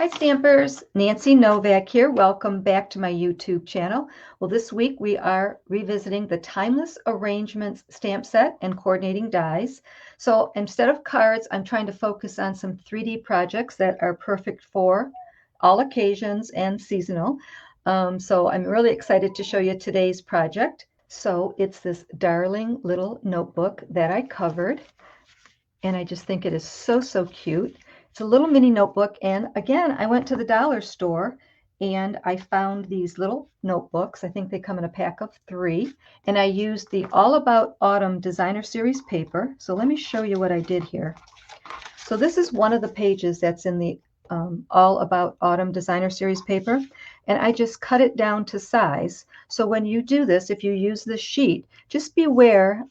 Hi Stampers, Nancy Novak here. Welcome back to my YouTube channel. Well, this week we are revisiting the Timeless Arrangements stamp set and coordinating dies. So instead of cards, I'm trying to focus on some 3D projects that are perfect for all occasions and seasonal. So I'm really excited to show you today's project. So it's this darling little notebook that I covered, and I just think it is so cute. It's a little mini notebook, and again, I went to the dollar store and I found these little notebooks. I think they come in a pack of 3, and I used the All About Autumn Designer Series paper. So let me show you what I did here. So this is one of the pages that's in the All About Autumn Designer Series paper, and I just cut it down to size. So when you do this, if you use this sheet, just be aware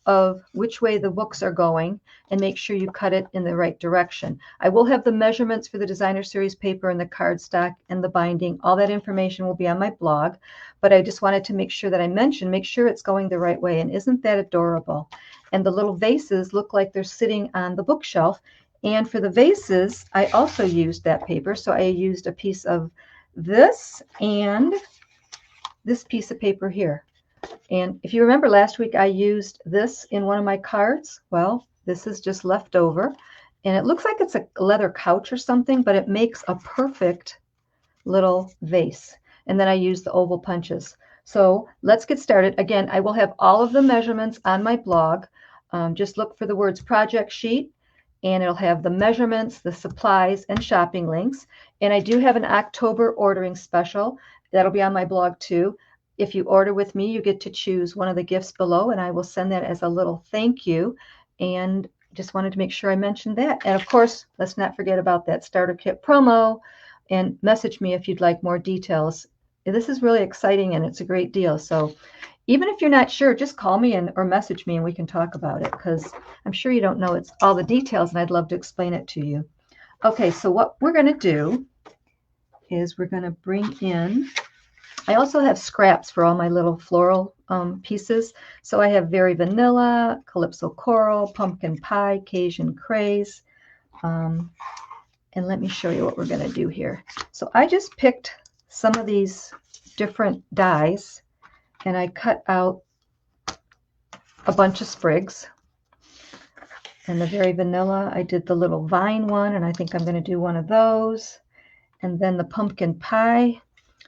of which way the books are going and make sure you cut it in the right direction. I will have the measurements for the Designer Series paper and the cardstock and the binding. All that information will be on my blog, but I just wanted to make sure that I mentioned, make sure it's going the right way. And isn't that adorable? And the little vases look like they're sitting on the bookshelf. And for the vases, I also used that paper. So I used a piece of this and this piece of paper here. And if you remember last week, I used this in one of my cards. Well, this is just left over. And it looks like it's a leather couch or something, but it makes a perfect little vase. And then I used the oval punches. So let's get started. Again, I will have all of the measurements on my blog. Just look for the words project sheet, and it'll have the measurements, the supplies, and shopping links. And I do have an October ordering special. That'll be on my blog too. If you order with me, you get to choose one of the gifts below, and I will send that as a little thank you. And just wanted to make sure I mentioned that. And of course, let's not forget about that starter kit promo, and message me if you'd like more details. This is really exciting and it's a great deal. So even if you're not sure, just call me or message me and we can talk about it, because I'm sure you don't know it's all the details and I'd love to explain it to you. Okay, so what we're going to do is we're going to bring in, I also have scraps for all my little floral pieces. So I have Very Vanilla, Calypso Coral, Pumpkin Pie, Cajun Craze. And let me show you what we're going to do here. So I just picked some of these different dies and I cut out a bunch of sprigs. And the Very Vanilla, I did the little vine one, and I think I'm going to do one of those. And then the Pumpkin Pie,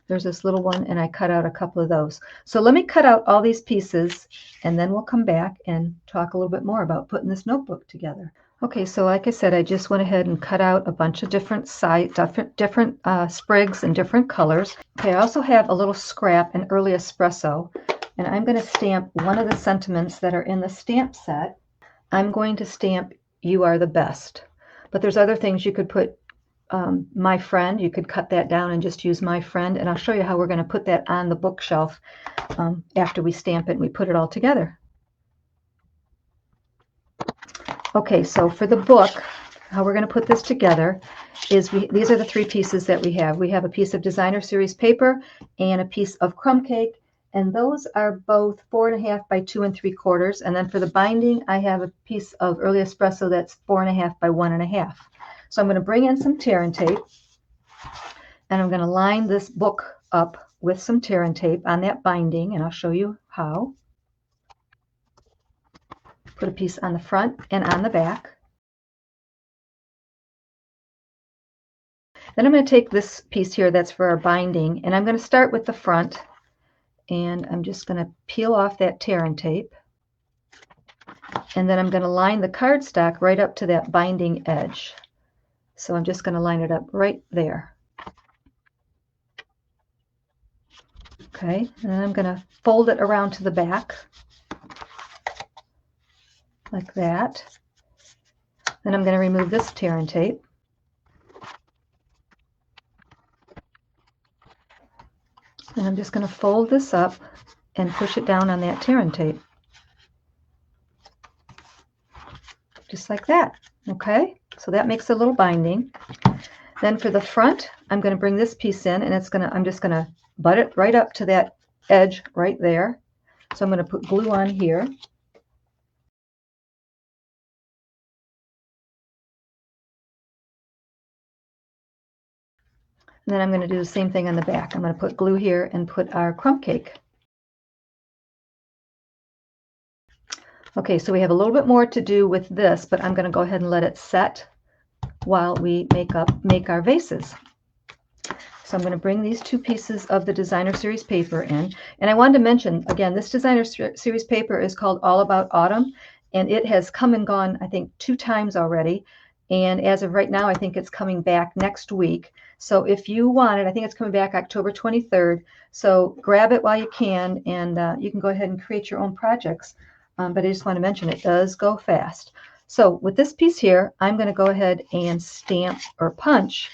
there's this little one, and I cut out a couple of those. So let me cut out all these pieces, and then we'll come back and talk a little bit more about putting this notebook together. Okay, so like I said, I just went ahead and cut out a bunch of different sprigs and different colors. Okay, I also have a little scrap, an early espresso, and I'm going to stamp one of the sentiments that are in the stamp set. I'm going to stamp "You Are the Best," but there's other things you could put. My Friend, you could cut that down and just use My Friend, and I'll show you how we're going to put that on the bookshelf after we stamp it and we put it all together. Okay, so for the book, how we're going to put this together is these are the 3 pieces that we have. We have a piece of Designer Series paper and a piece of crumb cake, and those are both 4.5 by 2 3/4. And then for the binding, I have a piece of Early Espresso that's 4.5 by 1.5. So I'm going to bring in some tear and tape, and I'm going to line this book up with some tear and tape on that binding, and I'll show you how. Put a piece on the front and on the back. Then I'm going to take this piece here that's for our binding, and I'm going to start with the front, and I'm just going to peel off that tear and tape, and then I'm going to line the cardstock right up to that binding edge. So I'm just going to line it up right there. Okay, and then I'm going to fold it around to the back like that. Then I'm going to remove this tear and tape. And I'm just going to fold this up and push it down on that tear and tape. Just like that. Okay, so that makes a little binding. Then for the front, I'm going to bring this piece in, and I'm just going to butt it right up to that edge right there. So I'm going to put glue on here. And then I'm going to do the same thing on the back. I'm going to put glue here and put our crumb cake. Okay, so we have a little bit more to do with this, but I'm going to go ahead and let it set while we make our vases. So I'm going to bring these two pieces of the designer series paper in. And I wanted to mention, again, this designer series paper is called All About Autumn, and it has come and gone, I think, 2 times already. And as of right now, I think it's coming back next week. So if you want it, I think it's coming back October 23rd. So grab it while you can, and you can go ahead and create your own projects. But I just want to mention it does go fast. So with this piece here, I'm going to go ahead and stamp or punch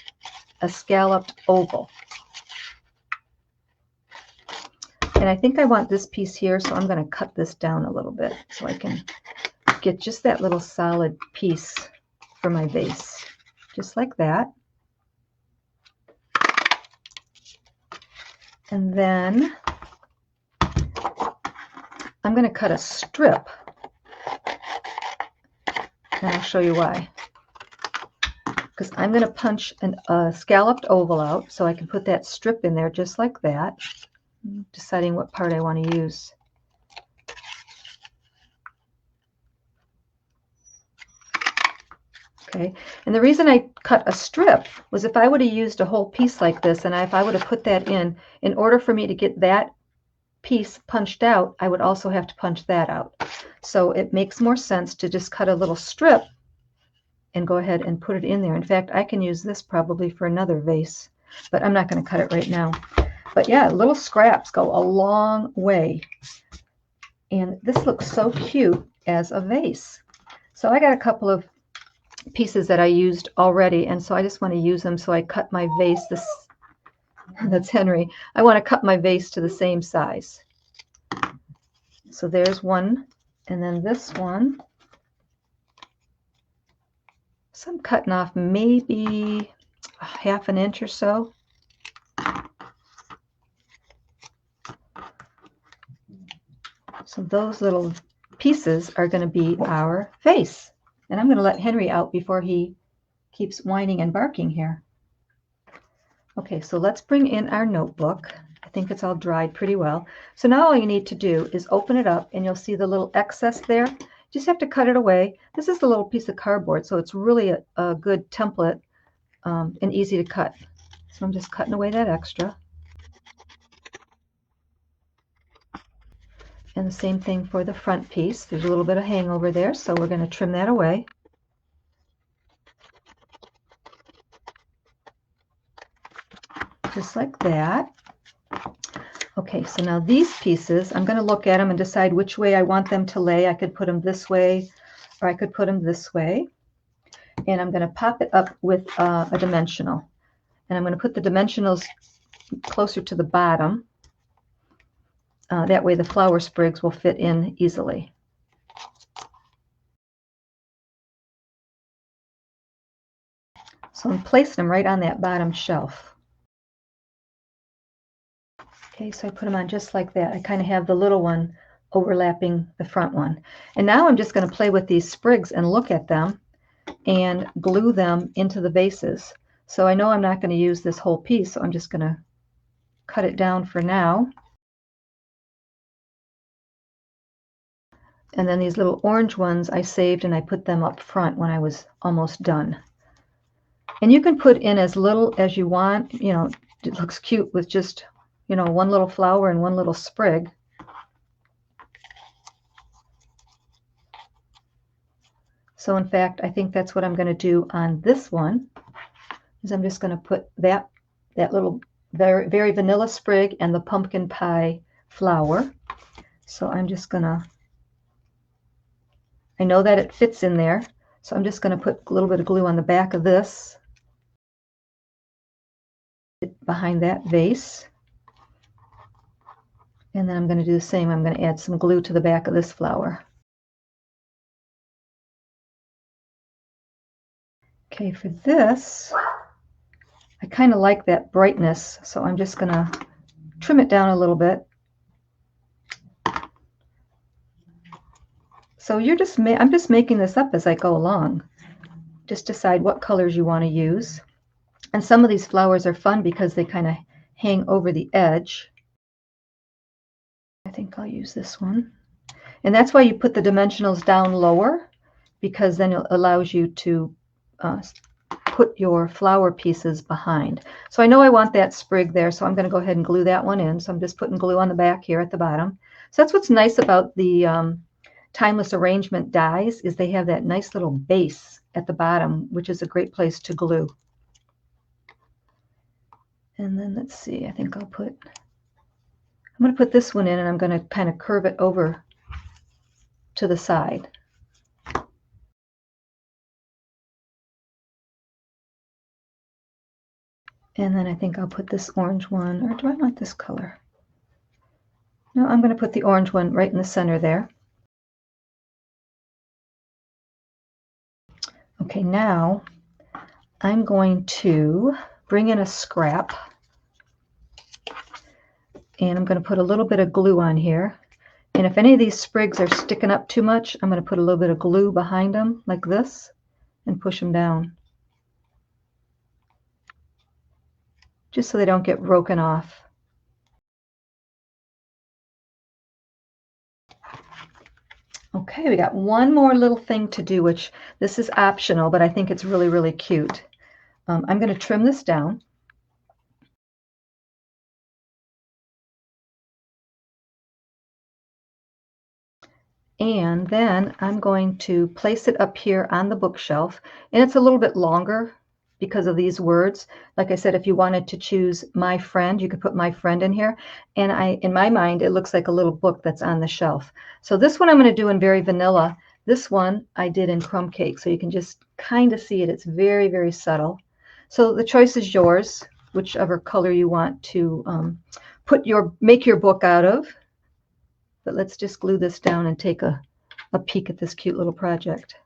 a scalloped oval. And I think I want this piece here, so I'm going to cut this down a little bit so I can get just that little solid piece for my vase, just like that. And then I'm going to cut a strip, and I'll show you why. Because I'm going to punch a scalloped oval out so I can put that strip in there just like that. I'm deciding what part I want to use. Okay, and the reason I cut a strip was if I would have used a whole piece like this, and if I would have put that in order for me to get that piece punched out, I would also have to punch that out. So it makes more sense to just cut a little strip and go ahead and put it in there. In fact, I can use this probably for another vase, but I'm not going to cut it right now. But yeah, little scraps go a long way. And this looks so cute as a vase. So I got a couple of pieces that I used already, and so I just want to use them. So I cut my vase, that's Henry. I want to cut my vase to the same size. So there's one, and then this one. So I'm cutting off maybe a ½ an inch or so. So those little pieces are going to be our vase. And I'm going to let Henry out before he keeps whining and barking here. Okay, so let's bring in our notebook. I think it's all dried pretty well. So now all you need to do is open it up, and you'll see the little excess there. Just have to cut it away. This is a little piece of cardboard, so it's really a good template and easy to cut. So I'm just cutting away that extra. And the same thing for the front piece. There's a little bit of hangover there, so we're going to trim that away. Just like that. Okay, so now these pieces, I'm going to look at them and decide which way I want them to lay. I could put them this way, or I could put them this way. And I'm going to pop it up with a dimensional. And I'm going to put the dimensionals closer to the bottom. That way the flower sprigs will fit in easily. So I'm placing them right on that bottom shelf. Okay, so I put them on just like that. I kind of have the little one overlapping the front one. And now I'm just going to play with these sprigs and look at them and glue them into the vases. So I know I'm not going to use this whole piece, so I'm just going to cut it down for now. And then these little orange ones I saved, and I put them up front when I was almost done. And you can put in as little as you want. You know, it looks cute with just, you know, one little flower and one little sprig. So in fact, I think that's what I'm going to do on this one, is I'm just going to put that little very vanilla sprig and the pumpkin pie flower. So I'm just going to, I know that it fits in there, so I'm just going to put a little bit of glue on the back of this, behind that vase. And then I'm going to do the same. I'm going to add some glue to the back of this flower. Okay, for this, I kind of like that brightness, so I'm just going to trim it down a little bit. So I'm just making this up as I go along. Just decide what colors you want to use. And some of these flowers are fun because they kind of hang over the edge. I think I'll use this one. And that's why you put the dimensionals down lower, because then it allows you to put your flower pieces behind. So I know I want that sprig there, so I'm going to go ahead and glue that one in. So I'm just putting glue on the back here at the bottom. So that's what's nice about the Timeless Arrangement dies, is they have that nice little base at the bottom, which is a great place to glue. And then let's see, I'm going to put this one in, and I'm going to kind of curve it over to the side. And then I think I'll put this orange one, or do I want this color? No, I'm going to put the orange one right in the center there. Okay, now I'm going to bring in a scrap, and I'm going to put a little bit of glue on here. And if any of these sprigs are sticking up too much, I'm going to put a little bit of glue behind them like this and push them down, just so they don't get broken off. Okay, we got one more little thing to do, which this is optional, but I think it's really, really cute. I'm going to trim this down. And then I'm going to place it up here on the bookshelf. And it's a little bit longer because of these words. Like I said, if you wanted to choose my friend, you could put my friend in here. And in my mind, it looks like a little book that's on the shelf. So this one I'm going to do in Very Vanilla. This one I did in Crumb Cake. So you can just kind of see it. It's very, very subtle. So the choice is yours, whichever color you want to make your book out of. But let's just glue this down and take a peek at this cute little project.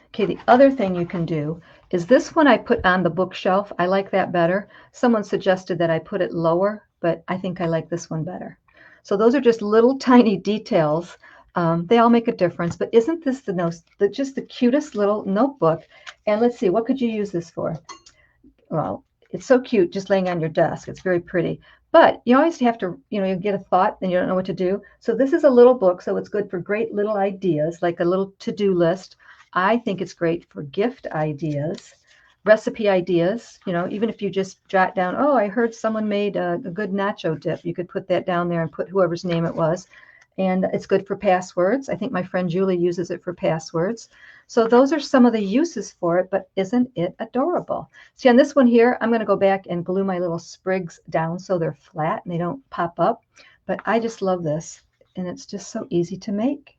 Okay, the other thing you can do is this one I put on the bookshelf. I like that better. Someone suggested that I put it lower, but I think I like this one better. So those are just little tiny details. They all make a difference, but isn't this just the cutest little notebook? And let's see, what could you use this for? Well, it's so cute just laying on your desk. It's very pretty. But you always have to, you get a thought and you don't know what to do. So this is a little book, so it's good for great little ideas, like a little to-do list. I think it's great for gift ideas, recipe ideas. Even if you just jot down, oh, I heard someone made a good nacho dip. You could put that down there and put whoever's name it was. And it's good for passwords. I think my friend Julie uses it for passwords. So those are some of the uses for it, but isn't it adorable? See, on this one here, I'm going to go back and glue my little sprigs down so they're flat and they don't pop up. But I just love this, and it's just so easy to make.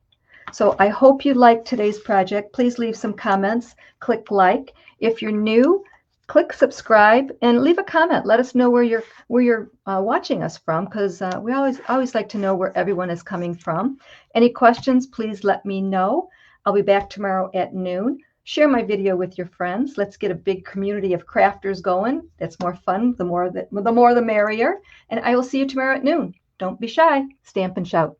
So I hope you liked today's project. Please leave some comments. Click like. If you're new, click subscribe and leave a comment. Let us know where you're watching us from, because we always like to know where everyone is coming from. Any questions, please let me know. I'll be back tomorrow at noon. Share my video with your friends. Let's get a big community of crafters going. That's more fun. The more the merrier. And I will see you tomorrow at noon. Don't be shy. Stamp and shout.